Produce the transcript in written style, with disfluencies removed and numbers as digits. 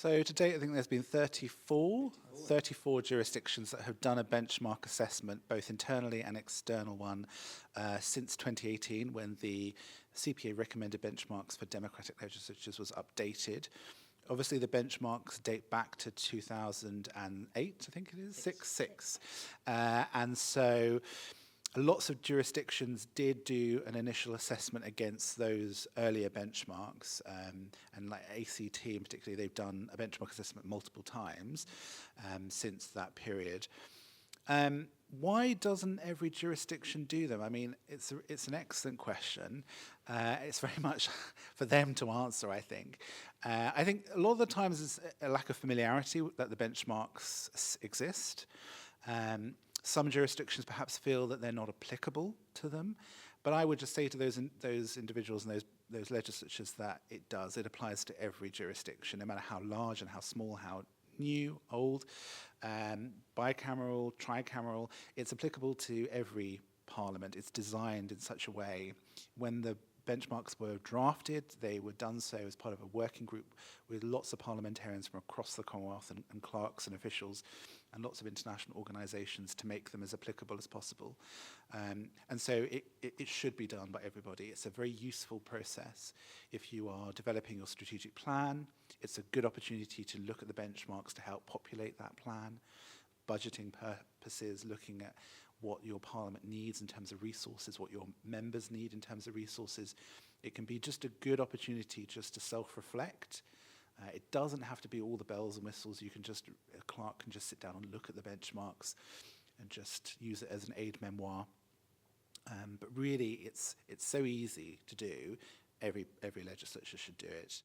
So to date, I think there's been 34 jurisdictions that have done a benchmark assessment, both internally and external one, since 2018, when the CPA recommended benchmarks for democratic legislatures was updated. Obviously, the benchmarks date back to 2008, I think it is, six. And so lots of jurisdictions did do an initial assessment against those earlier benchmarks, and like ACT in particular, they've done a benchmark assessment multiple times since that period. Why doesn't every jurisdiction do them? I mean, it's an excellent question. It's very much for them to answer, I think. I think a lot of the times it's a lack of familiarity that the benchmarks exist. Some jurisdictions perhaps feel that they're not applicable to them, but I would just say to those individuals and those legislatures that it does. It applies to every jurisdiction, no matter how large and how small, how new, old, bicameral, tricameral. It's applicable to every parliament. It's designed in such a way. When the benchmarks were drafted, they were done so as part of a working group with lots of parliamentarians from across the Commonwealth and clerks and officials and lots of international organisations to make them as applicable as possible. And so it should be done by everybody. It's a very useful process. If you are developing your strategic plan, it's a good opportunity to look at the benchmarks to help populate that plan. Budgeting purposes, looking at what your parliament needs in terms of resources, what your members need in terms of resources. It can be just a good opportunity just to self-reflect. It doesn't have to be all the bells and whistles. A clerk can just sit down and look at the benchmarks and just use it as an aid memoir. But really, it's so easy to do. Every legislature should do it.